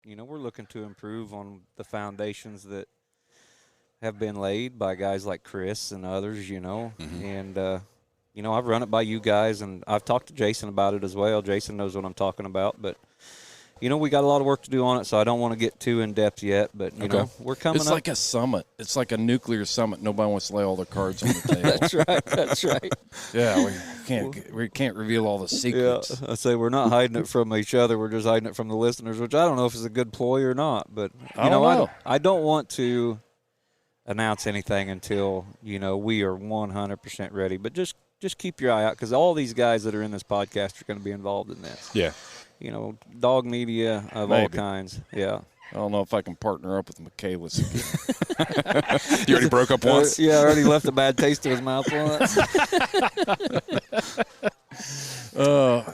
we're looking to improve on the foundations that have been laid by guys like Chris and others, and, I've run it by you guys, and I've talked to Jason about it as well. Jason knows what I'm talking about, but we got a lot of work to do on it, so I don't want to get too in-depth yet, but, we're coming up. It's like a summit. It's like a nuclear summit. Nobody wants to lay all their cards on the table. That's right. Yeah, we can't reveal all the secrets. Yeah, I say we're not hiding it from each other. We're just hiding it from the listeners, which I don't know if is a good ploy or not, but, I don't know. I don't want to announce anything until, we are 100% ready, but just keep your eye out, because all these guys that are in this podcast are going to be involved in this. Yeah. Dog media of all kinds. Yeah. I don't know if I can partner up with Michaelis again. You already broke up once? Yeah, I already left a bad taste in his mouth once.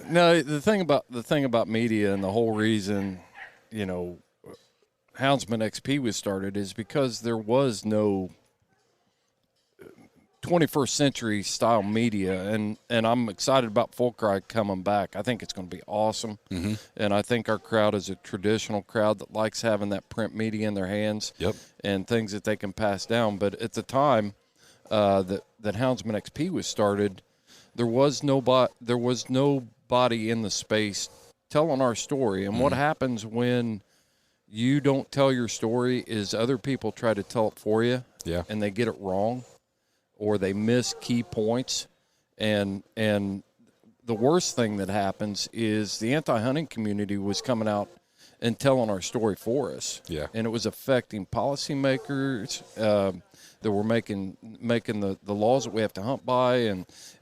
No, the thing about media and the whole reason, Houndsman XP was started is because there was no 21st century style media, and I'm excited about Full Cry coming back. I think it's going to be awesome, and I think our crowd is a traditional crowd that likes having that print media in their hands, and things that they can pass down. But at the time that Houndsman XP was started, there was nobody in the space telling our story. And what happens when you don't tell your story is other people try to tell it for you, and they get it wrong, or they miss key points. And the worst thing that happens is the anti-hunting community was coming out and telling our story for us. Yeah. And it was affecting policymakers that were making the laws that we have to hunt by,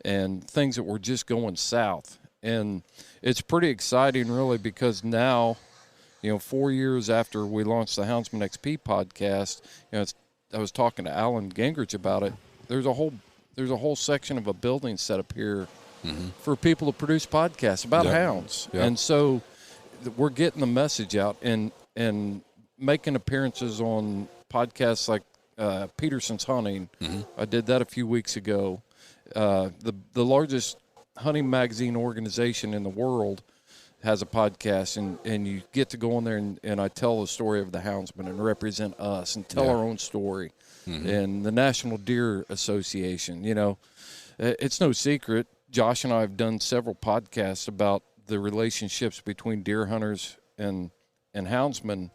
and things that were just going south. And it's pretty exciting, really, because now, 4 years after we launched the Houndsman XP podcast, I was talking to Alan Gingrich about it. There's a whole section of a building set up here for people to produce podcasts about hounds. Yep. And so we're getting the message out and making appearances on podcasts like Peterson's Hunting. I did that a few weeks ago. The largest hunting magazine organization in the world has a podcast, and you get to go in there and I tell the story of the houndsman and represent us and tell our own story. And the National Deer Association, it's no secret. Josh and I have done several podcasts about the relationships between deer hunters and houndsmen,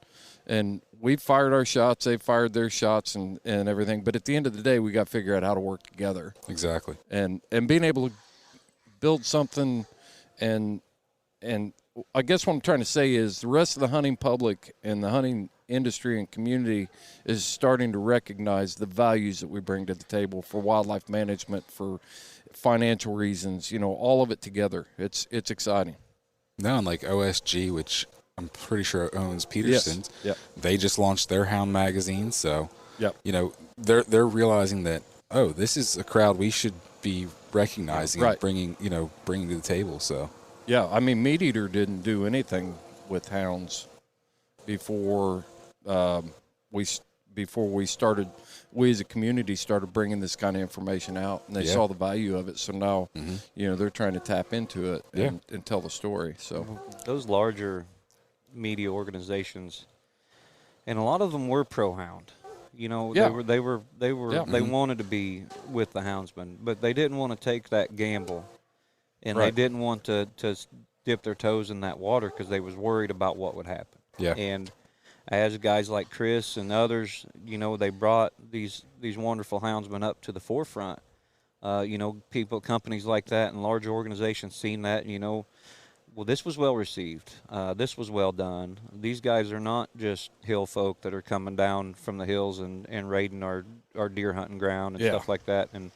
and we fired our shots, they fired their shots, and everything. But at the end of the day, we got to figure out how to work together. Exactly. And being able to build something, and I guess what I'm trying to say is the rest of the hunting public and the hunting industry and community is starting to recognize the values that we bring to the table for wildlife management, for financial reasons, all of it together. It's exciting. No, and like OSG, which I'm pretty sure owns Peterson's, they just launched their Hound magazine. So, they're realizing that, this is a crowd we should be recognizing and bringing to the table. So, yeah, I mean, Meat Eater didn't do anything with hounds before we started. We as a community started bringing this kind of information out, and they saw the value of it. So now, they're trying to tap into it and tell the story. So those larger media organizations, and a lot of them were pro hound. They wanted to be with the houndsman, but they didn't want to take that gamble, and they didn't want to dip their toes in that water because they was worried about what would happen. Yeah. And as guys like Chris and others, they brought these wonderful houndsmen up to the forefront. Companies like that and larger organizations seen that, well, this was well received. This was well done. These guys are not just hill folk that are coming down from the hills and raiding our deer hunting ground and stuff like that. And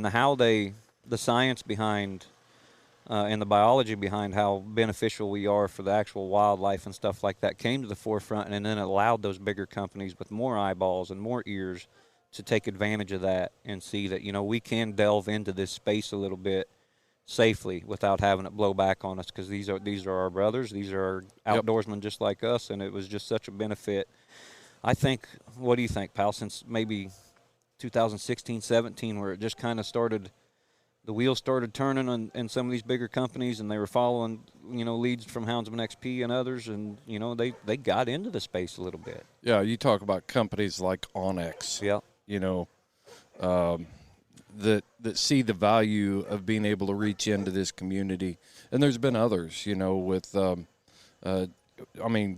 the science behind and the biology behind how beneficial we are for the actual wildlife and stuff like that came to the forefront, and then it allowed those bigger companies with more eyeballs and more ears to take advantage of that and see that, we can delve into this space a little bit safely without having it blow back on us, because these are our brothers, these are our outdoorsmen just like us, and it was just such a benefit. I think, what do you think, Powell, since maybe 2016, 17, where it just kind of started the wheels started turning in some of these bigger companies, and they were following, leads from Houndsman XP and others, and, they got into the space a little bit. Yeah, you talk about companies like Onyx. Yeah. That see the value of being able to reach into this community. And there's been others, with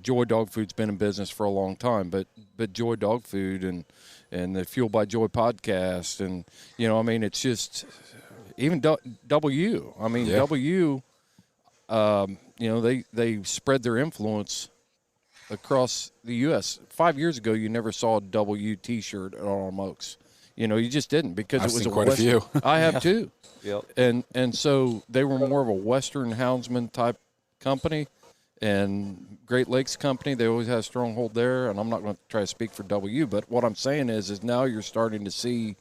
Joy Dog Food's been in business for a long time, but Joy Dog Food and the Fuel by Joy podcast, and it's just even W. W. They spread their influence across the U.S. 5 years ago, you never saw a W T-shirt at Arnold Oaks. You just didn't, because I've it was seen a quite a few. I have too. Yep. And so they were more of a Western houndsman type company, and Great Lakes company. They always had a stronghold there, and I'm not going to try to speak for W, but what I'm saying is now you're starting to see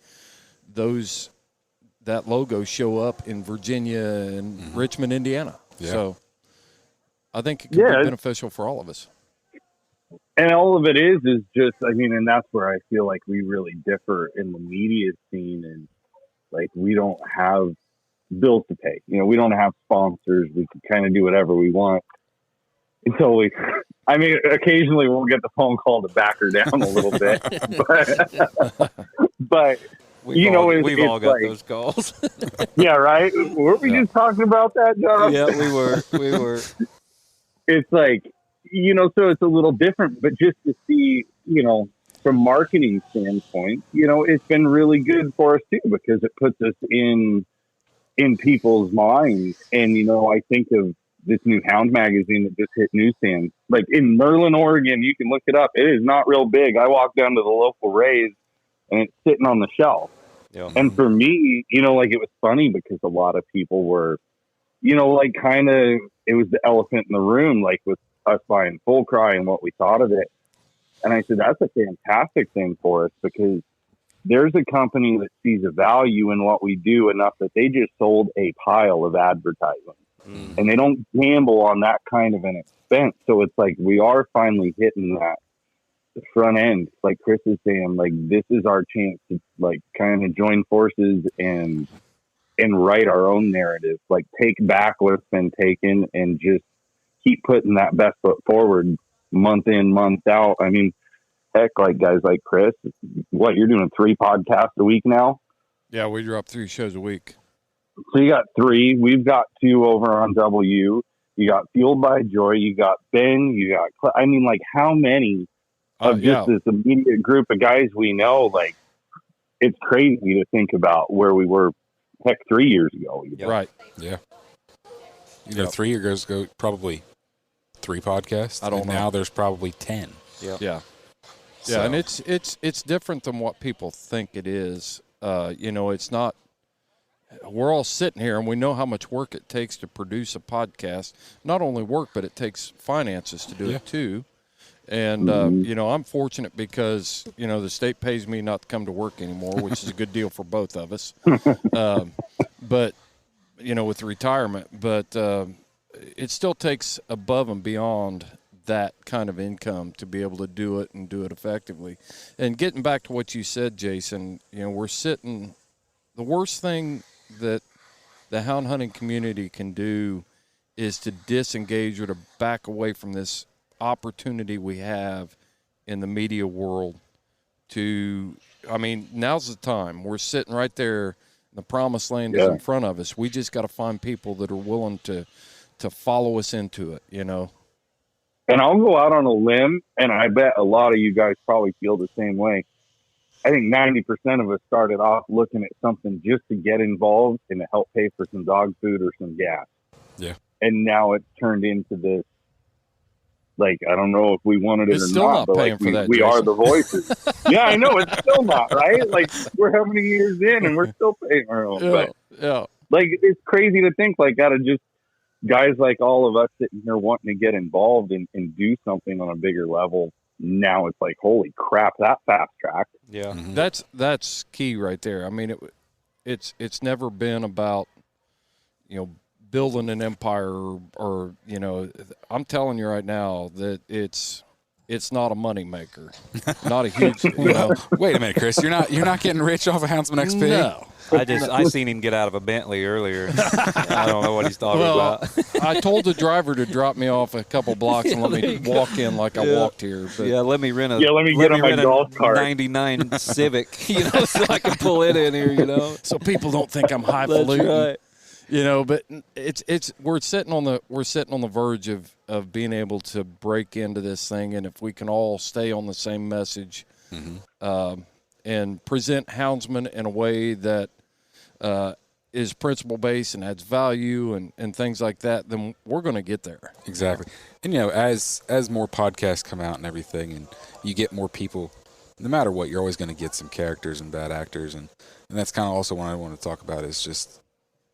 that logo show up in Virginia and Richmond, Indiana. Yeah. So I think it could be beneficial for all of us. And all of it is just, and that's where I feel like we really differ in the media scene, and like, we don't have bills to pay. We don't have sponsors. We can kind of do whatever we want. And so occasionally we'll get the phone call to back her down a little bit, but we've all got those calls. Yeah. Right. Weren't we just talking about that, John? Yeah, we were. It's like, so it's a little different, but just to see, from marketing standpoint, it's been really good for us too, because it puts us in people's minds. And, I think of this new Hound magazine that just hit newsstands, like in Merlin, Oregon. You can look it up. It is not real big. I walked down to the local Rays and it's sitting on the shelf. Yeah. And for me, it was funny because a lot of people were, it was the elephant in the room, like with us buying Full Cry and what we thought of it. And I said, that's a fantastic thing for us, because there's a company that sees a value in what we do enough that they just sold a pile of advertising. And they don't gamble on that kind of an expense. So it's like, we are finally hitting that front end. Like Chris is saying, like, this is our chance to like kind of join forces and write our own narrative, like take back what's been taken and just keep putting that best foot forward month in, month out. Heck, like guys like Chris, you're doing 3 podcasts a week now? Yeah, we drop 3 shows a week. So you got 3. We've got 2 over on W. You got Fueled by Joy. You got Ben. You got, how many of this immediate group of guys we know? Like, it's crazy to think about where we were, heck, 3 years ago. Right. Yeah. 3 years ago, probably 3 podcasts. I don't know. Now there's probably 10. Yeah. Yeah. So. Yeah, and it's different than what people think it is. It's not. We're all sitting here and we know how much work it takes to produce a podcast. Not only work, but it takes finances to do it too. And, I'm fortunate because, the state pays me not to come to work anymore, which is a good deal for both of us. But, with retirement, but it still takes above and beyond that kind of income to be able to do it and do it effectively. And getting back to what you said, Jason, we're sitting, the worst thing that the hound hunting community can do is to disengage or to back away from this opportunity we have in the media world now's the time. We're sitting right there. The promised land is in front of us. We just got to find people that are willing to follow us into it, And I'll go out on a limb, and I bet a lot of you guys probably feel the same way. I think 90% of us started off looking at something just to get involved and to help pay for some dog food or some gas. Yeah. And now it's turned into this, like, I don't know if we wanted it or not, but like we are the voices. Yeah, I know, it's still not, right? Like, we're how many years in and we're still paying our own. Like, it's crazy to think like that, just guys like all of us sitting here wanting to get involved and do something on a bigger level. Now it's like, holy crap, that fast track. Yeah. Mm-hmm. That's key right there. It's never been about, building an empire or I'm telling you right now that it's it's not a money maker, not a huge. Wait a minute, Chris. You're not getting rich off of Houndsman XP. No. I seen him get out of a Bentley earlier. I don't know what he's talking about. I told the driver to drop me off a couple blocks and let me walk in like I walked here. But let me rent a let me get on my golf cart. 99 Civic, so I can pull it in here, so people don't think I'm highfalutin. That's right. But it's we're sitting on the verge of being able to break into this thing, and if we can all stay on the same message, and present Houndsman in a way that is principle based and adds value and things like that, then we're going to get there. Exactly. And as more podcasts come out and everything, and you get more people, no matter what, you're always going to get some characters and bad actors, and that's kind of also what I want to talk about is just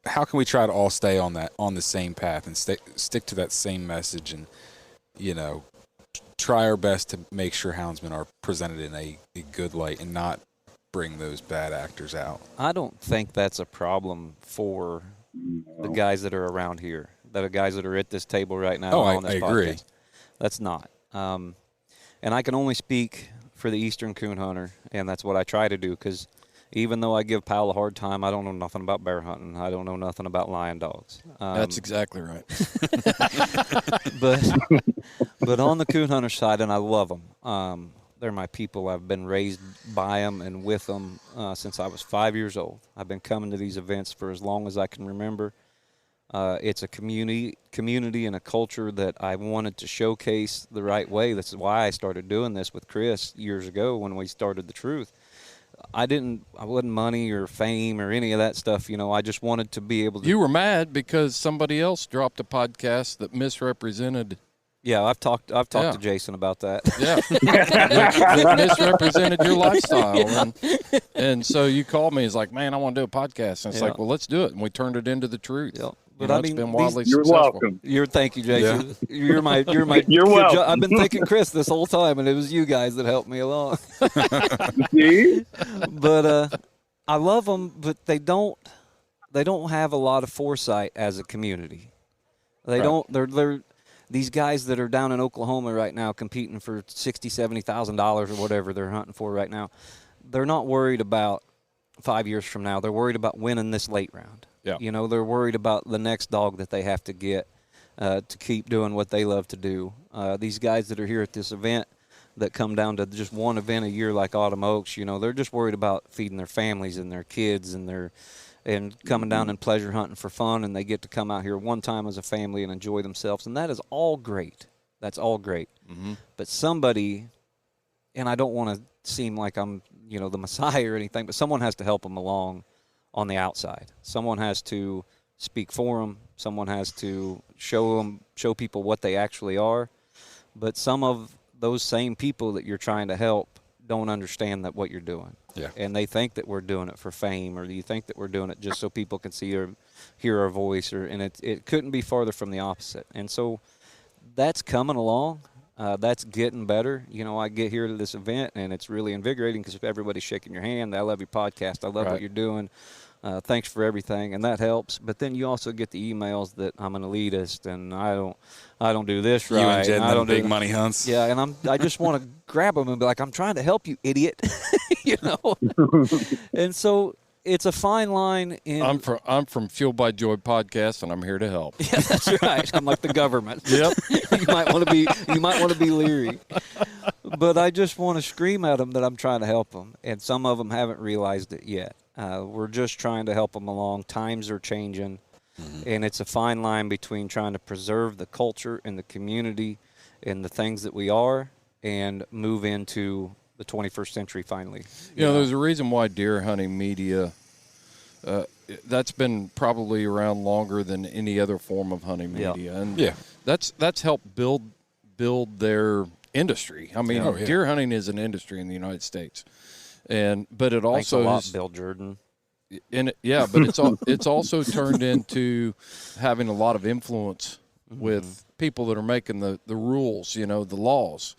how can we try to all stay on the same path and stick to that same message, and try our best to make sure houndsmen are presented in a good light and not bring those bad actors out. I don't think that's a problem for the guys that are around here, that are guys that are at this table right now. On this I agree. Podcast. That's not. And I can only speak for the Eastern coon hunter, and that's what I try to do, because even though I give Powell a hard time, I don't know nothing about bear hunting. I don't know nothing about lion dogs. That's exactly right. But on the coon hunter side, and I love them. They're my people. I've been raised by them and with them since I was 5 years old. I've been coming to these events for as long as I can remember. It's a community and a culture that I wanted to showcase the right way. This is why I started doing this with Chris years ago when we started The Truth. I wasn't money or fame or any of that stuff. I just wanted to be able to. You were mad because somebody else dropped a podcast that misrepresented. Yeah, I've talked to Jason about that. Yeah, that misrepresented your lifestyle, and so you called me. It's like, man, I want to do a podcast, and it's like, well, let's do it, and we turned it into The Truth. Yeah. But it's been wildly you're successful. welcome. Thank you, Jason. Yeah. You're my. You're welcome. I've been thinking Chris this whole time, and it was you guys that helped me along. See? But I love them, but they don't have a lot of foresight as a community. They don't. They're these guys that are down in Oklahoma right now competing for $60,000, $70,000 or whatever they're hunting for right now. They're not worried about 5 years from now. They're worried about winning this late round. Yeah. They're worried about the next dog that they have to get to keep doing what they love to do. These guys that are here at this event that come down to just one event a year like Autumn Oaks, they're just worried about feeding their families and their kids and coming down and pleasure hunting for fun, and they get to come out here one time as a family and enjoy themselves, and that is all great. That's all great. Mm-hmm. But somebody, and I don't want to seem like I'm, the Messiah or anything, but someone has to help them along on the outside. Someone has to speak for them. Someone has to show people what they actually are. But some of those same people that you're trying to help don't understand what you're doing. Yeah. And they think that we're doing it for fame, or you think that we're doing it just so people can see or hear our voice, and it couldn't be farther from the opposite. And so that's coming along. That's getting better. I get here to this event, and it's really invigorating because everybody's shaking your hand. I love your podcast. I love what you're doing. Thanks for everything, and that helps. But then you also get the emails that I'm an elitist, and I don't do this right. You and Jed I don't do big money hunts. Yeah, and I just want to grab them and be like, I'm trying to help you, idiot. And so it's a fine line. I'm from Fueled by Joy podcast, and I'm here to help. Yeah, that's right. I'm like the government. Yep. You might want to be leery, but I just want to scream at them that I'm trying to help them, and some of them haven't realized it yet. We're just trying to help them along. Times are changing, and it's a fine line between trying to preserve the culture and the community and the things that we are, and move into the 21st century finally. There's a reason why deer hunting media, that's been probably around longer than any other form of hunting media. And that's helped build their industry. I mean, deer hunting is an industry in the United States. But it also Thanks a lot, Bill Jordan. But it's also turned into having a lot of influence with people that are making the rules, the laws,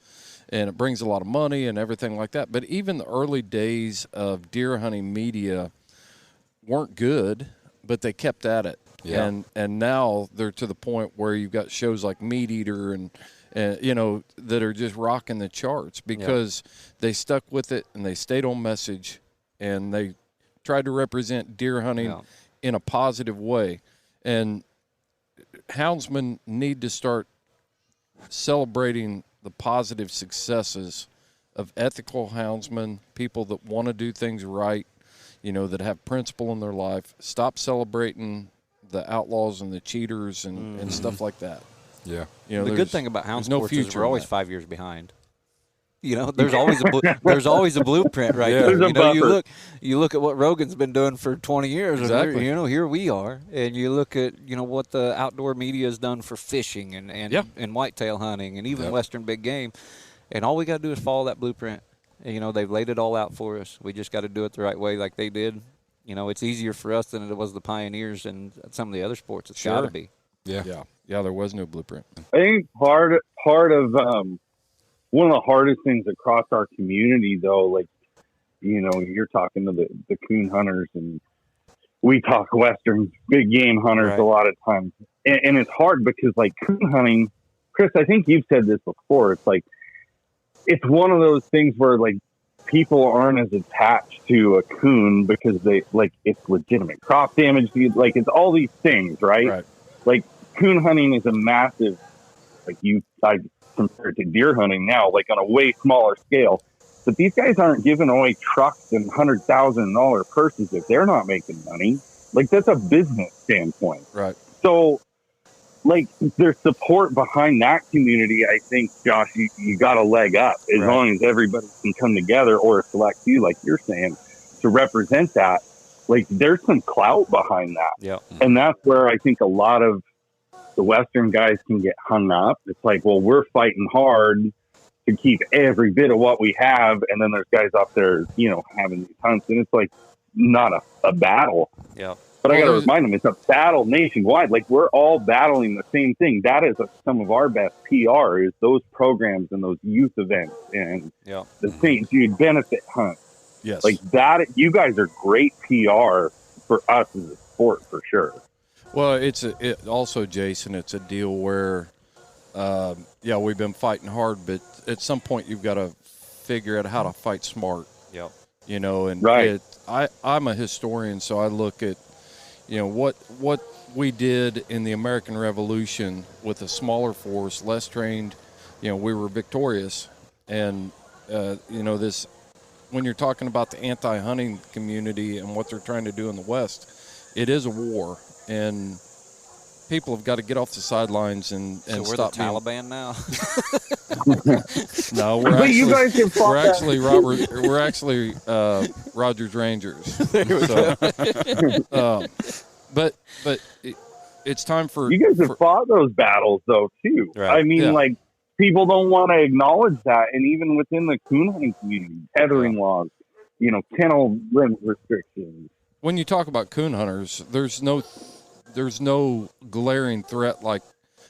and it brings a lot of money and everything like that. But even the early days of deer hunting media weren't good, but they kept at it. Yeah. And now they're to the point where you've got shows like Meat Eater that are just rocking the charts because they stuck with it and they stayed on message and they tried to represent deer hunting in a positive way. And houndsmen need to start celebrating the positive successes of ethical houndsmen, people that want to do things right, that have principle in their life. Stop celebrating the outlaws and the cheaters and stuff like that. Yeah. The good thing about hound sports is we're always 5 years behind. There's always a blueprint right there. You look at what Rogan's been doing for 20 years. Exactly. And here we are, and you look at what the outdoor media has done for fishing and whitetail hunting and even western big game, and all we got to do is follow that blueprint. And, they've laid it all out for us. We just got to do it the right way, like they did. It's easier for us than it was the pioneers and some of the other sports. It's got to be. Yeah. There was no blueprint. I think part of one of the hardest things across our community, though, like, you're talking to the coon hunters, and we talk western big game hunters a lot of times. And it's hard because, like, coon hunting, Chris, I think you've said this before. It's like, it's one of those things where, like, people aren't as attached to a coon because it's legitimate crop damage. Like, it's all these things, right? Like, coon hunting is a massive, I compare it to deer hunting now, like on a way smaller scale. But these guys aren't giving away trucks and $100,000 purses if they're not making money. Like, that's a business standpoint. Right. So, like, there's support behind that community. I think, Josh, you got a leg up as long as everybody can come together, or a select few, like you're saying, to represent that. Like, there's some clout behind that. Yeah. And that's where I think a lot of the Western guys can get hung up. It's like, well, we're fighting hard to keep every bit of what we have. And then there's guys up there, having these hunts. And it's like not a battle. Yeah. But I got to remind them, it's a battle nationwide. Like, we're all battling the same thing. That is some of our best PR, is those programs and those youth events and the St. Jude benefit hunt. Yes. Like that, you guys are great PR for us as a sport, for sure. Well, also, Jason, it's a deal where, we've been fighting hard, but at some point you've got to figure out how to fight smart. Yeah. And I'm a historian, so I look at, what we did in the American Revolution with a smaller force, less trained, we were victorious. And, this, when you're talking about the anti-hunting community and what they're trying to do in the West, it is a war. And people have got to get off the sidelines and so we're stop the Taliban now. No, we're actually Rogers Rangers. But it's time for you guys have fought those battles though too. Right. I mean, like, people don't want to acknowledge that, and even within the coon hunting community, tethering laws, kennel limit restrictions. When you talk about coon hunters, there's no glaring threat like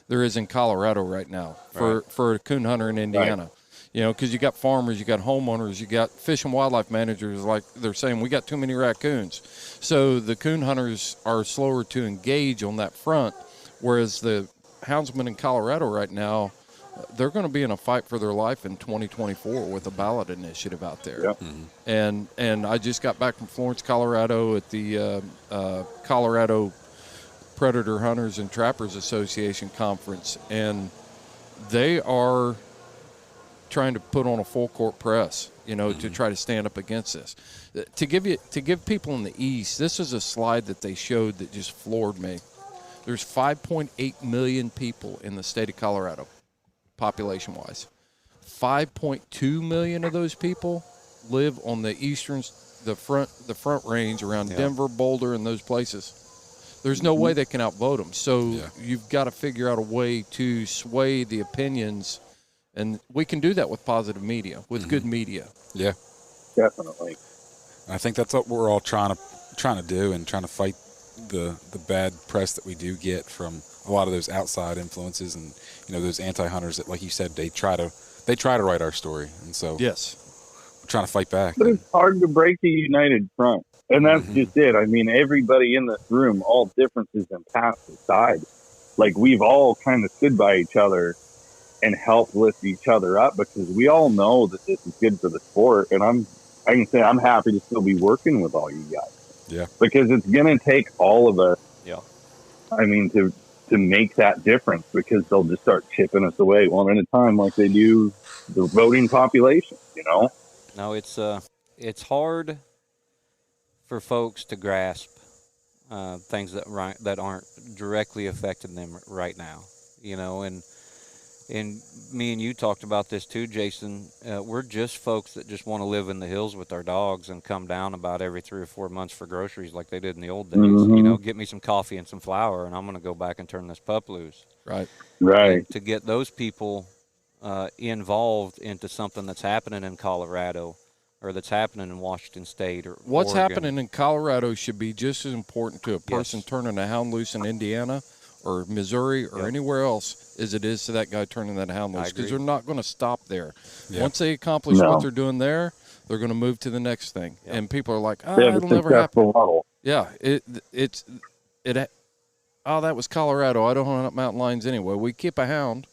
there is in Colorado right now for a coon hunter in Indiana. Because you got farmers, you got homeowners, you got fish and wildlife managers, like they're saying, we got too many raccoons. So the coon hunters are slower to engage on that front, whereas the houndsmen in Colorado right now, they're going to be in a fight for their life in 2024 with a ballot initiative out there. Yep. And I just got back from Florence, Colorado at the Colorado Predator Hunters and Trappers Association conference, and they are trying to put on a full court press, to try to stand up against this. To give people in the East, this is a slide that they showed that just floored me. There's 5.8 million people in the state of Colorado, population-wise. 5.2 million of those people live on the the front range around Denver, Boulder, and those places. There's no way they can outvote them. So you've got to figure out a way to sway the opinions, and we can do that with positive media, with good media. Yeah, definitely. I think that's what we're all trying to do, and trying to fight the bad press that we do get from a lot of those outside influences, and those anti-hunters that, like you said, they try to write our story, and so we're trying to fight back. But it's hard to break a united front. And that's just it. I mean, everybody in this room, all differences and paths aside, like, we've all kind of stood by each other and help lift each other up, because we all know that this is good for the sport. And I can say I'm happy to still be working with all you guys. Yeah. Because it's going to take all of us. Yeah. I mean, to make that difference, because they'll just start chipping us away one at a time, like they do the voting population, you know? No, it's hard for folks to grasp things that aren't directly affecting them right now, you know, and me and you talked about this too, Jason. We're just folks that just want to live in the hills with our dogs and come down about every 3 or 4 months for groceries like they did in the old days. Mm-hmm. You know, get me some coffee and some flour, and I'm going to go back and turn this pup loose. Right. And to get those people involved into something that's happening in Colorado, or that's happening in Washington State, or what's Oregon. happening in Colorado should be just as important to a person turning a hound loose in Indiana or Missouri or anywhere else as it is to that guy turning that hound loose, because they're not going to stop there. Once they accomplish what they're doing there, they're going to move to the next thing. And people are like, it'll never happen. Model. Yeah, that was Colorado. I don't hunt mountain lions anyway. We keep a hound,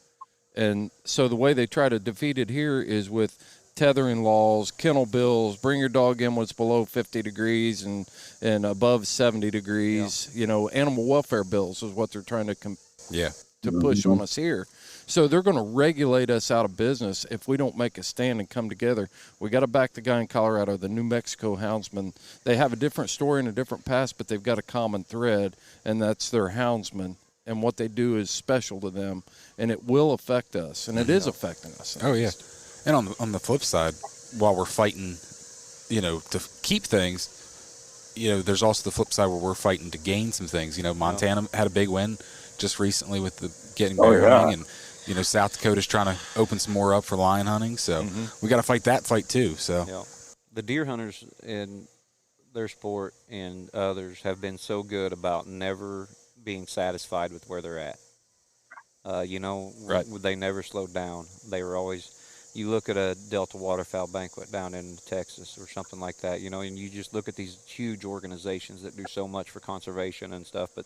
and so the way they try to defeat it here is with tethering laws, kennel bills, bring your dog in when it's below 50 degrees and above 70 degrees. You know, animal welfare bills is what they're trying to push on us here. So they're going to regulate us out of business if we don't make a stand and come together. We got to back the guy in Colorado, the New Mexico Houndsman. They have a different story and a different past, but they've got a common thread, and that's their houndsman. And what they do is special to them, and it will affect us, and it is affecting us. Oh, yeah. And on the flip side, while we're fighting, you know, to keep things, you know, there's also the flip side where we're fighting to gain some things. You know, Montana had a big win just recently with the getting bear hunting, and you know, South Dakota's trying to open some more up for lion hunting. So we got to fight that fight too. So the deer hunters in their sport and others have been so good about never being satisfied with where they're at. You know, they never slowed down. They were always. You look at a Delta Waterfowl Banquet down in Texas or something like that, you know, and you just look at these huge organizations that do so much for conservation and stuff, but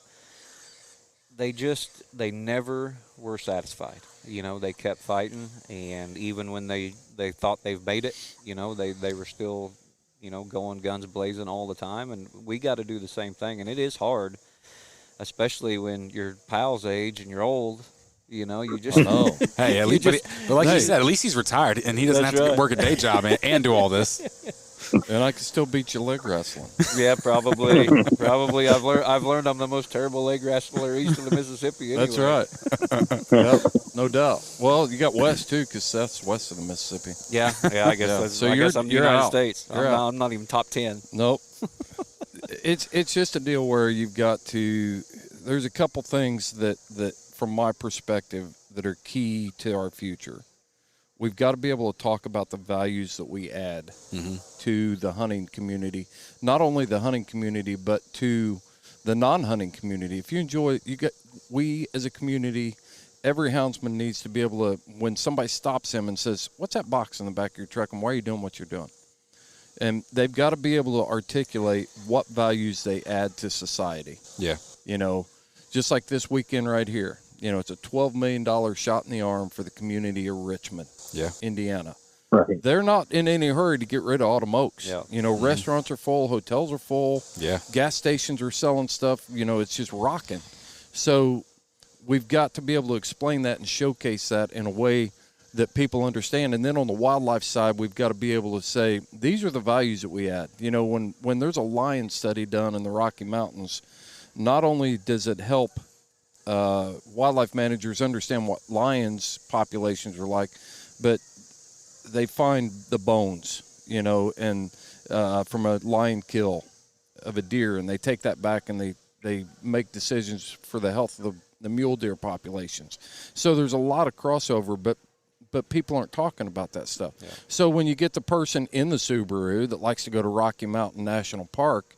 they never were satisfied. You know, they kept fighting, and even when they thought they've made it, you know, they were still, you know, going guns blazing all the time, and we got to do the same thing, and it is hard, especially when you're Powell's age and you're old. You know, you just know. Hey, at least, but like you said, at least he's retired and he doesn't have to work a day job and do all this. And I can still beat you leg wrestling. Yeah, probably. I've learned I'm the most terrible leg wrestler east of the Mississippi. Anyway. That's right. No doubt. Well, you got west too, because Seth's west of the Mississippi. Yeah. I guess. So I guess I'm you're United out. States. I'm not even top 10. Nope. It's just a deal where you've got to. There's a couple things that from my perspective that are key to our future. We've got to be able to talk about the values that we add to the hunting community, not only the hunting community, but to the non-hunting community. If you enjoy, we as a community, every houndsman needs to be able to, when somebody stops him and says, "What's that box in the back of your truck and why are you doing what you're doing?" And they've got to be able to articulate what values they add to society. Yeah. You know, just like this weekend right here. You know, it's a $12 million shot in the arm for the community of Richmond, Indiana. Right. They're not in any hurry to get rid of Autumn Oaks. Yeah. You know, restaurants are full, hotels are full, gas stations are selling stuff. You know, it's just rocking. So we've got to be able to explain that and showcase that in a way that people understand. And then on the wildlife side, we've got to be able to say, these are the values that we add. You know, when there's a lion study done in the Rocky Mountains, not only does it help wildlife managers understand what lions populations are like, but they find the bones, you know, and from a lion kill of a deer, and they take that back and they make decisions for the health of the mule deer populations. So there's a lot of crossover, but people aren't talking about that stuff. Yeah. So when you get the person in the Subaru that likes to go to Rocky Mountain National Park,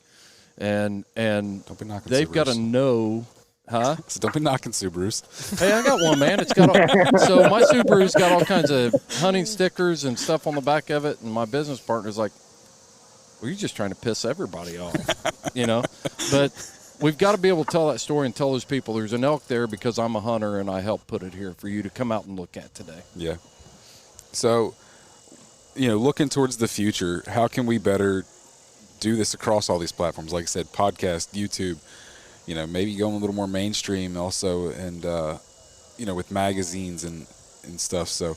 and they've got to know. Huh? So don't be knocking Subarus. Hey, I got one, man. So my Subaru's got all kinds of hunting stickers and stuff on the back of it, and my business partner's like, well, you're just trying to piss everybody off, you know? But we've got to be able to tell that story and tell those people there's an elk there because I'm a hunter and I helped put it here for you to come out and look at today. Yeah. So, looking towards the future, how can we better do this across all these platforms? Like I said, podcast, YouTube, maybe going a little more mainstream also, and, with magazines and stuff. So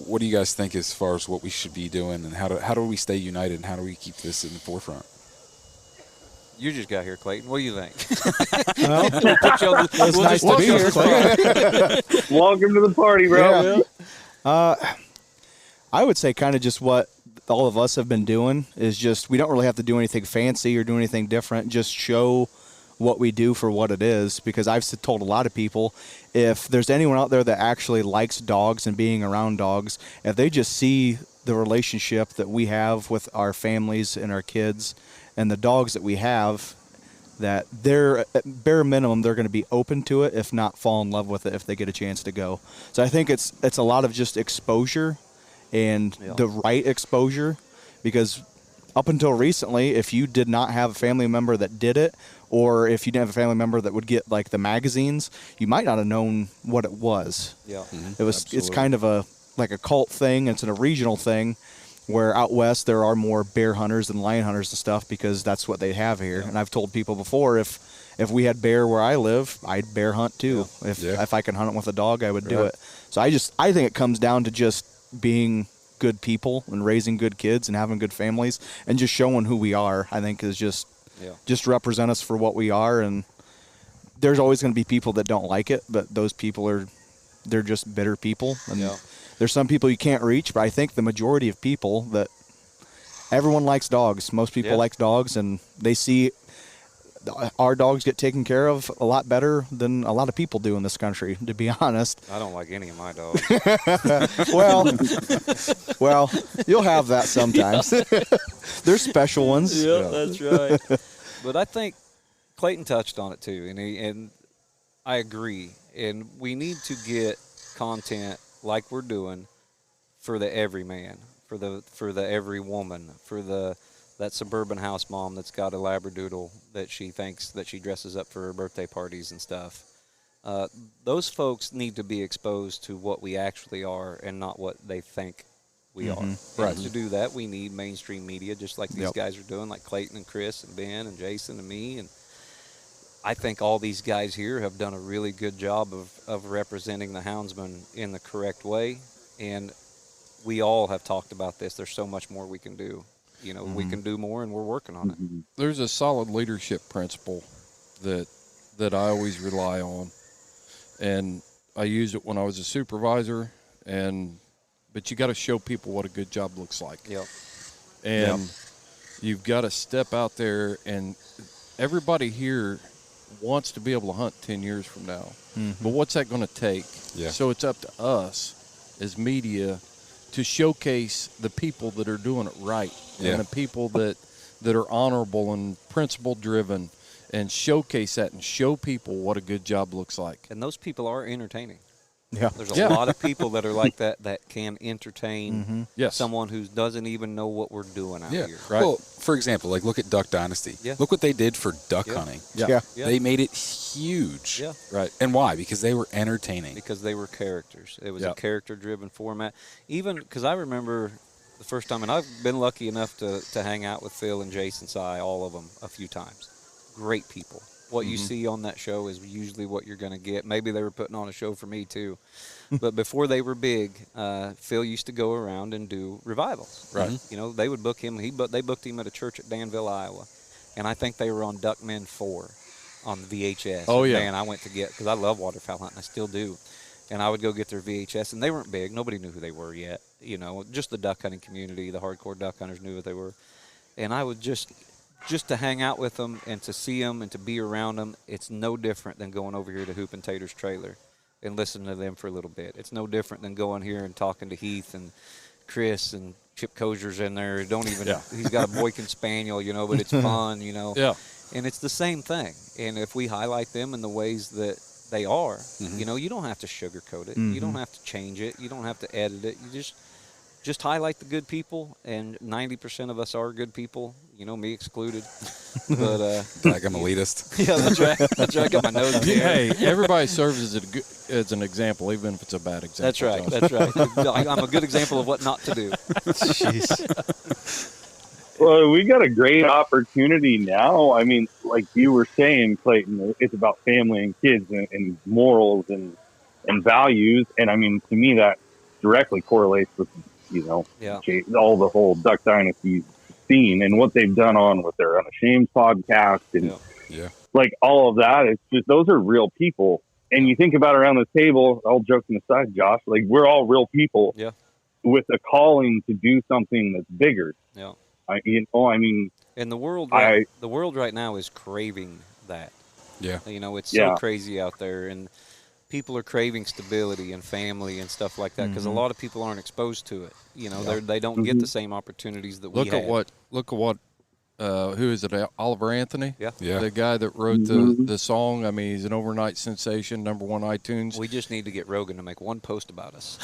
what do you guys think as far as what we should be doing, and how do we stay united, and how do we keep this in the forefront? You just got here, Clayton. What do you think? Well, it's nice to be here, Clayton. Welcome to the party, bro. Yeah. I would say kind of just what all of us have been doing is just, we don't really have to do anything fancy or do anything different. Just show what we do for what it is, because I've told a lot of people, if there's anyone out there that actually likes dogs and being around dogs, if they just see the relationship that we have with our families and our kids and the dogs that we have, that they're, at bare minimum, they're going to be open to it, if not fall in love with it if they get a chance to go. So I think it's a lot of just exposure, and the right exposure, because up until recently, if you did not have a family member that did it, or if you didn't have a family member that would get like the magazines, you might not have known what it was. Yeah. It was. Absolutely. It's kind of a cult thing. It's a regional thing, where out west there are more bear hunters and lion hunters and stuff, because that's what they have here. And I've told people before, if we had bear where I live, I'd bear hunt too. If I can hunt it with a dog, I would do it. So I think it comes down to just being good people and raising good kids and having good families and just showing who we are. I think is just represent us for what we are. And there's always going to be people that don't like it, but those people they're just bitter people. And there's some people you can't reach, but I think the majority of people, that everyone likes dogs. Most people like dogs, and they see our dogs get taken care of a lot better than a lot of people do in this country, to be honest. I don't like any of my dogs. well, you'll have that sometimes. There's special ones. Yeah, that's right. But I think Clayton touched on it too, and I agree. And we need to get content like we're doing for the everyman, for the every woman, for that suburban house mom that's got a Labradoodle that she thinks that she dresses up for her birthday parties and stuff. Those folks need to be exposed to what we actually are and not what they think we are. Right. And to do that, we need mainstream media, just like these guys are doing, like Clayton and Chris and Ben and Jason and me. And I think all these guys here have done a really good job of representing the houndsman in the correct way. And we all have talked about this. There's so much more we can do. We can do more, and we're working on it. There's a solid leadership principle that I always rely on, and I used it when I was a supervisor. But you got to show people what a good job looks like. You've got to step out there, and everybody here wants to be able to hunt 10 years from now. But what's that going to take? So it's up to us as media to showcase the people that are doing it right, and the people that are honorable and principle driven, and showcase that and show people what a good job looks like. And those people are entertaining. There's a lot of people that are like that can entertain someone who doesn't even know what we're doing out here. Right. Well, for example, look at Duck Dynasty. Look what they did for duck hunting. They made it huge. Right. And why? Because they were entertaining. Because they were characters. It was a character-driven format. Even because I remember the first time, and I've been lucky enough to hang out with Phil and Jason Sy, all of them, a few times. Great people. What you see on that show is usually what you're going to get. Maybe they were putting on a show for me too. But before they were big, Phil used to go around and do revivals. Right. They would book him. They booked him at a church at Danville, Iowa. And I think they were on Duckmen 4 on the VHS. Oh, yeah. Man, I went to get, because I love waterfowl hunting. I still do. And I would go get their VHS. And they weren't big. Nobody knew who they were yet. Just the duck hunting community, the hardcore duck hunters knew what they were. And I would just to hang out with them and to see them and to be around them, it's no different than going over here to Hoop and Tater's trailer and listening to them for a little bit. It's no different than going here and talking to Heath and Chris and Chip Kozier's in there. He's got a Boykin Spaniel, but it's fun, Yeah. And it's the same thing. And if we highlight them in the ways that they are, you don't have to sugarcoat it. You don't have to change it. You don't have to edit it. You just just highlight the good people, and 90% of us are good people, me excluded. But like I'm elitist. Yeah, that's right. That's right. I got my nose in the air. Hey, everybody serves as an example, even if it's a bad example. That's right. That's right. I'm a good example of what not to do. Jeez. Well, we got a great opportunity now. I mean, like you were saying, Clayton, it's about family and kids and morals and values. And I mean, to me, that directly correlates with, all the whole Duck Dynasty scene and what they've done on with their Unashamed podcast and like all of that. It's just, those are real people. And you think about around the table, all joking aside, Josh, like we're all real people with a calling to do something that's bigger. Yeah. And the world right now is craving that. Yeah. It's so crazy out there, and people are craving stability and family and stuff like that because a lot of people aren't exposed to it. They don't get the same opportunities that we have. Look at what who is it? Oliver Anthony? Yeah. The guy that wrote the song. I mean, he's an overnight sensation, #1 iTunes. We just need to get Rogan to make one post about us.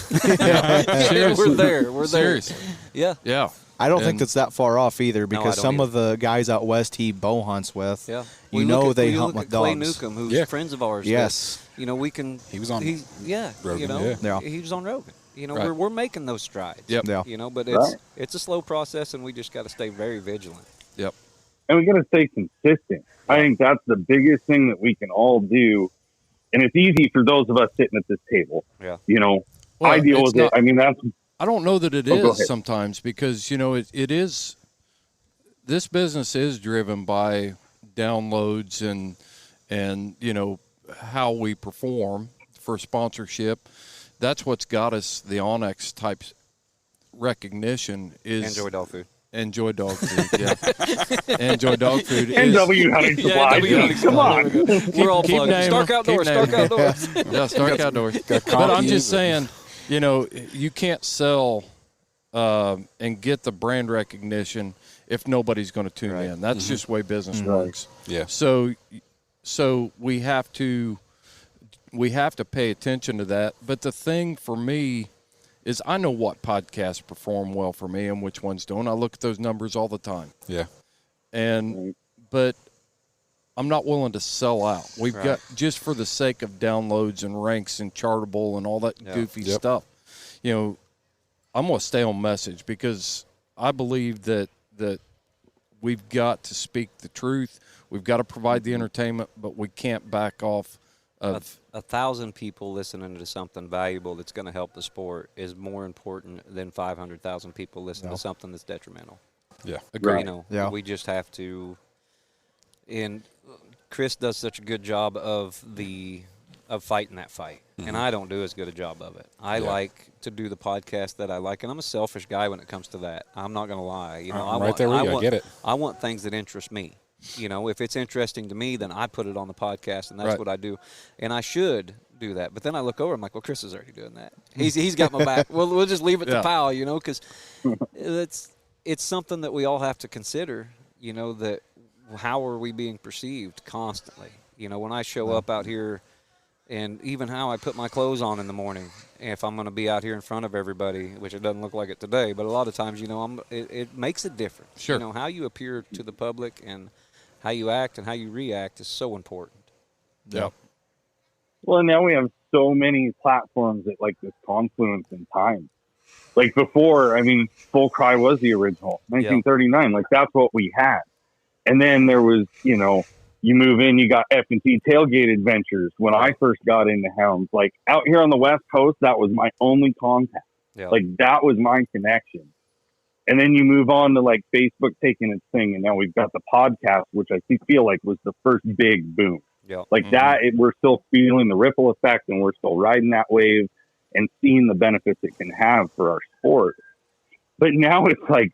Seriously. We're there. Seriously. Yeah. Yeah. I don't think that's that far off either, because some of the guys out west he bow hunts with, they hunt with Clay dogs. Newcomb, who's friends of ours. Yes. We can. He was on Rogan. Yeah. He was on Rogan. Right. We're making those strides. Yep. Yeah. But it's a slow process, and we just got to stay very vigilant. Yep. And we got to stay consistent. I think that's the biggest thing that we can all do. And it's easy for those of us sitting at this table. Yeah. I deal with it. I mean, I don't know that it is sometimes because, it is, this business is driven by downloads and how we perform for sponsorship. That's what's got us the Onyx type recognition is Enjoy dog food. Enjoy dog food, yeah. Enjoy dog food. NW Hunting Supplies. Come on. We're all plugged. Stark Outdoors. Yeah, Stark Outdoors. But I'm just saying, you can't sell and get the brand recognition if nobody's going to tune in. That's just the way business works. Yeah. So we have to pay attention to that. But the thing for me is I know what podcasts perform well for me and which ones don't. I look at those numbers all the time. Yeah. But I'm not willing to sell out. We've got, just for the sake of downloads and ranks and Chartable and all that goofy stuff, I'm going to stay on message because I believe that we've got to speak the truth. We've got to provide the entertainment, but we can't back off of 1,000 people listening to something valuable that's going to help the sport is more important than 500,000 people listening to something that's detrimental. Yeah. Agree. We just have to. And Chris does such a good job of fighting that fight, and I don't do as good a job of it. I like to do the podcast that I like, and I'm a selfish guy when it comes to that. I'm not going to lie. I get it. I want things that interest me. If it's interesting to me, then I put it on the podcast, and that's what I do. And I should do that. But then I look over, I'm like, well, Chris is already doing that. He's got my back. We'll just leave it to Powell, because it's something that we all have to consider, that how are we being perceived constantly? When I show up out here, and even how I put my clothes on in the morning, if I'm going to be out here in front of everybody, which it doesn't look like it today, but a lot of times, it makes a difference. Sure. How you appear to the public and how you act and how you react is so important. Yeah. Well, now we have so many platforms at like this confluence in time. Like before, I mean, Full Cry was the original, 1939. Like that's what we had. And then there was, you move in, you got F&T Tailgate Adventures. When I first got into hounds, like out here on the West Coast, that was my only contact. Yeah. Like that was my connection. And then you move on to like Facebook taking its thing, and now we've got the podcast, which I feel like was the first big boom. Yeah. Like we're still feeling the ripple effect, and we're still riding that wave and seeing the benefits it can have for our sport. But now it's like,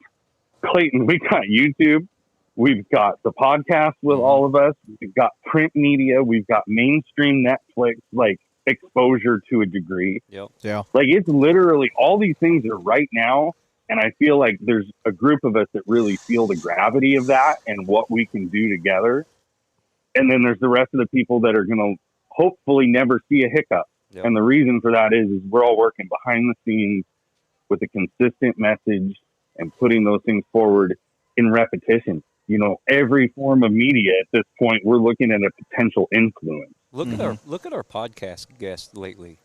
Clayton, we got YouTube. We've got the podcast with all of us. We've got print media. We've got mainstream Netflix, like exposure to a degree. Yep. Yeah. Like it's literally all these things are right now. And I feel like there's a group of us that really feel the gravity of that and what we can do together. And then there's the rest of the people that are going to hopefully never see a hiccup. Yep. And the reason for that is we're all working behind the scenes with a consistent message and putting those things forward in repetition. You know, every form of media at this point, we're looking at a potential influence. Look at our podcast guests lately.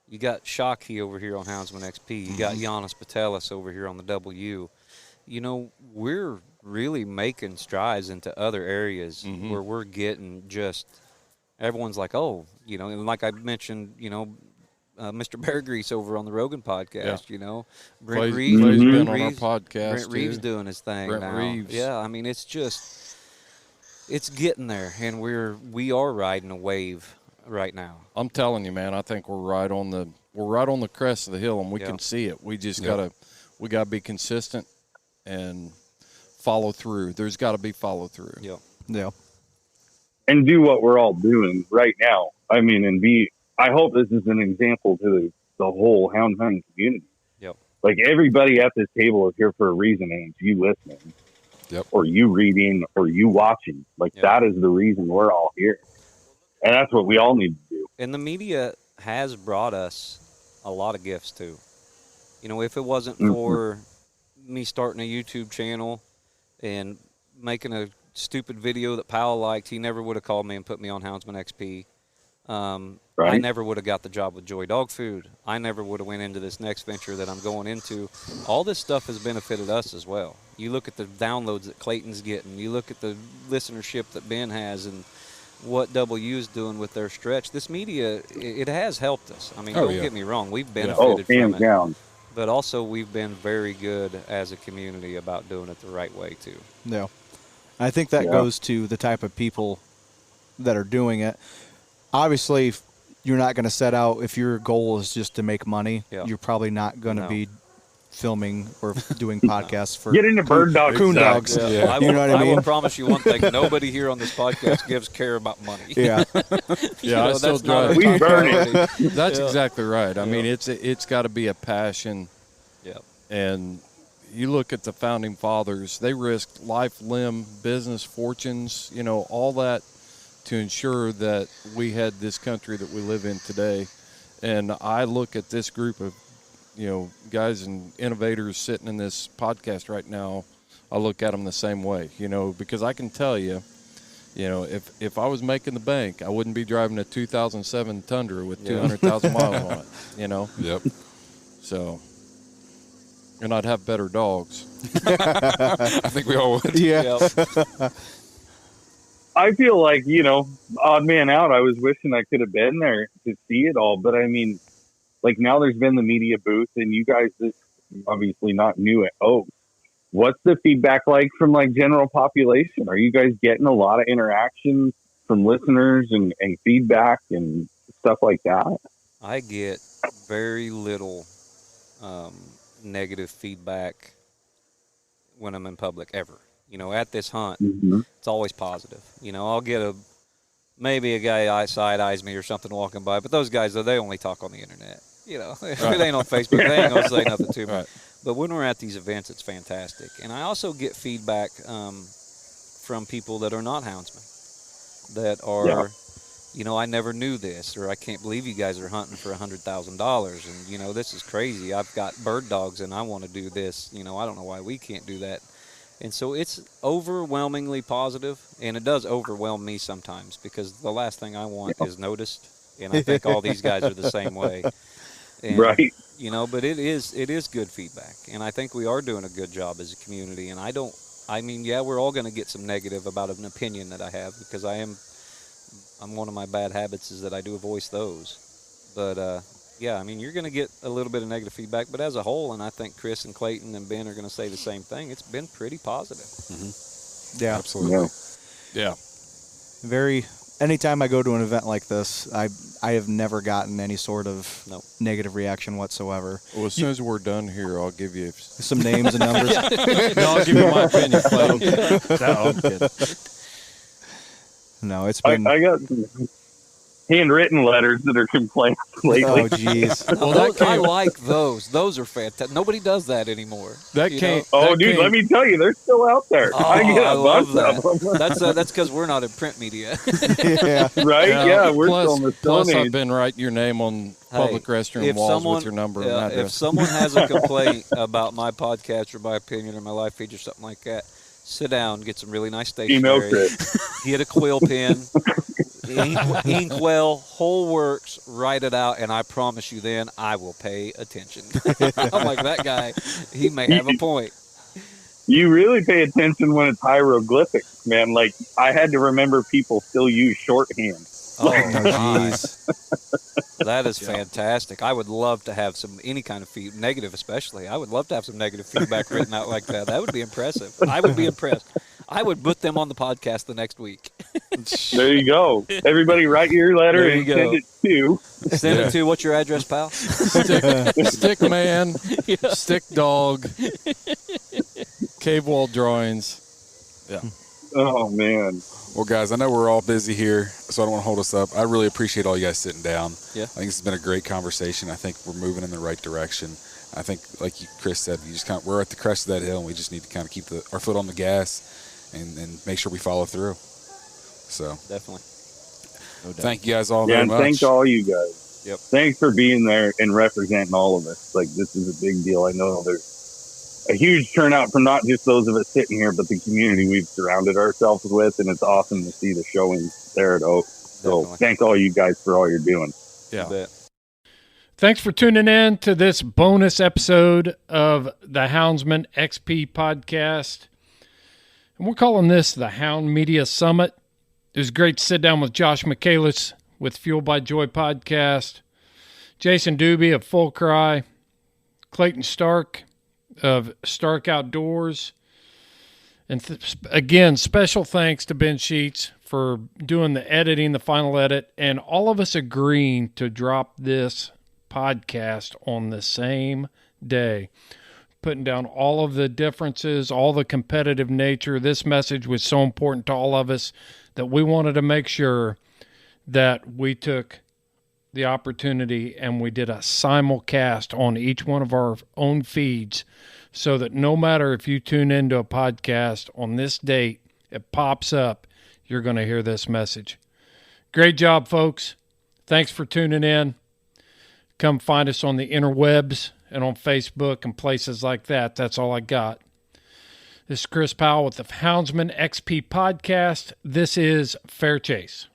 You got Shockey over here on Houndsman XP. You got Giannis Patelis over here on the W. You know, we're really making strides into other areas where we're getting just everyone's like, oh, you know, and like I mentioned, you know, Mr. Bear Grease over on the Rogan podcast, you know. Brent Reeves been on our podcast. Brent Reeves doing his thing now. Reeves. Yeah, I mean, it's just, it's getting there, and we are riding a wave right now. I'm telling you, man, I think we're right on the crest of the hill, and we can see it. We just gotta be consistent and follow through. There's got to be follow through. Yeah. And do what we're all doing right now. I mean, I hope this is an example to the whole hound hunting community. Yep. Like, everybody at this table is here for a reason, and it's you listening. Yep. Or you reading, or you watching. Like, that is the reason we're all here. And that's what we all need to do. And the media has brought us a lot of gifts, too. You know, if it wasn't for me starting a YouTube channel and making a stupid video that Powell liked, he never would have called me and put me on Houndsman XP. I never would have got the job with Joy Dog Food. I never would have went into this next venture that I'm going into. All this stuff has benefited us as well. You look at the downloads that Clayton's getting. You look at the listenership that Ben has and what W is doing with their stretch. This media, it has helped us. I mean, don't get me wrong. We've benefited from it. Down. But also we've been very good as a community about doing it the right way, too. Yeah. I think that goes to the type of people that are doing it. Obviously, you're not going to set out, if your goal is just to make money, you're probably not going to be filming or doing podcasts for get into bird dogs. Coon dogs. Yeah. Yeah. You know what I mean? I will promise you one thing. Nobody here on this podcast gives care about money. Yeah. I still drive. We burn it. That's exactly right. I mean, it's got to be a passion. Yeah. And you look at the founding fathers, they risked life, limb, business, fortunes, you know, all that to ensure that we had this country that we live in today. And I look at this group of, you know, guys and innovators sitting in this podcast right now, I look at them the same way, you know, because I can tell you, you know, if I was making the bank, I wouldn't be driving a 2007 Tundra with 200,000 miles on it, you know? Yep. So, and I'd have better dogs. I think we all would. Yeah. Yep. I feel like, you know, odd man out. I was wishing I could have been there to see it all. But, I mean, like, now there's been the media booth, and you guys is obviously not new at Oaks. What's the feedback like from, like, general population? Are you guys getting a lot of interaction from listeners and feedback and stuff like that? I get very little negative feedback when I'm in public ever. You know, at this hunt, it's always positive. You know, I'll get maybe a guy side eyes me or something walking by, but those guys, they only talk on the internet. You know, if it ain't on Facebook, they ain't gonna say nothing to me. Right. But when we're at these events, it's fantastic. And I also get feedback from people that are not houndsmen, that are, you know, I never knew this, or I can't believe you guys are hunting for $100,000, and, you know, this is crazy. I've got bird dogs, and I want to do this. You know, I don't know why we can't do that. And so it's overwhelmingly positive, and it does overwhelm me sometimes, because the last thing I want is noticed, and I think all these guys are the same way. And, right. You know, but it is good feedback, and I think we are doing a good job as a community. And we're all going to get some negative about an opinion that I have, because I'm one of my bad habits is that I do voice those. But yeah, I mean, you're going to get a little bit of negative feedback, but as a whole, and I think Chris and Clayton and Ben are going to say the same thing, it's been pretty positive. Mm-hmm. Yeah, absolutely. Yeah. Anytime I go to an event like this, I have never gotten any sort of negative reaction whatsoever. Well, as soon as we're done here, I'll give you some names and numbers. No, I'll give you my opinion, Clayton. No, I'm kidding. No, it's been. I got. handwritten letters that are complaints lately. Oh, jeez. Well, I like those. Those are fantastic. Nobody does that anymore. Dude, let me tell you, they're still out there. Oh, I get a love bunch of them. That's because we're not in print media. Yeah. Right? Yeah, we're still in the Stone Age. I've been writing your name on public restroom walls with your number and address. If someone has a complaint about my podcast or my opinion or my live feed or something like that, sit down, get some really nice stationery, get a quill pen, inkwell, whole works, write it out, and I promise you then I will pay attention. I'm like, that guy, he may have a point. You really pay attention when it's hieroglyphics, man. Like, I had to remember people still use shorthand. Oh, jeez. That is fantastic. I would love to have any kind of negative especially. I would love to have some negative feedback written out like that. That would be impressive. I would be impressed. I would put them on the podcast the next week. There you go. Everybody write your letter and send it to. Send it to, what's your address, pal? Stick man, stick dog, cave wall drawings. Yeah. Oh, man. Well, guys, I know we're all busy here, so I don't want to hold us up. I really appreciate all you guys sitting down. Yeah. I think this has been a great conversation. I think we're moving in the right direction. I think, like Chris said, we're at the crest of that hill, and we just need to kind of keep our foot on the gas and make sure we follow through. So definitely. No doubt. Thank you guys all very much. Thank all you guys. Yep. Thanks for being there and representing all of us. Like, this is a big deal. I know there's a huge turnout from not just those of us sitting here, but the community we've surrounded ourselves with, and it's awesome to see the showings there at Oak. So thanks all you guys for all you're doing. Yeah. Thanks for tuning in to this bonus episode of the Houndsman XP podcast. And we're calling this the Hound Media Summit. It was great to sit down with Josh Michaelis with Fuel by Joy podcast, Jason Duby of Full Cry, Clayton Stark of Stark Outdoors. And again, special thanks to Ben Sheets for doing the editing, the final edit, and all of us agreeing to drop this podcast on the same day, putting down all of the differences, all the competitive nature. This message was so important to all of us that we wanted to make sure that we took the opportunity and we did a simulcast on each one of our own feeds, so that no matter if you tune into a podcast on this date, it pops up, you're going to hear this message. Great job, folks. Thanks for tuning in. Come find us on the interwebs and on Facebook and places like that. That's all I got. This is Chris Powell with the Houndsman XP podcast. This is Fair Chase.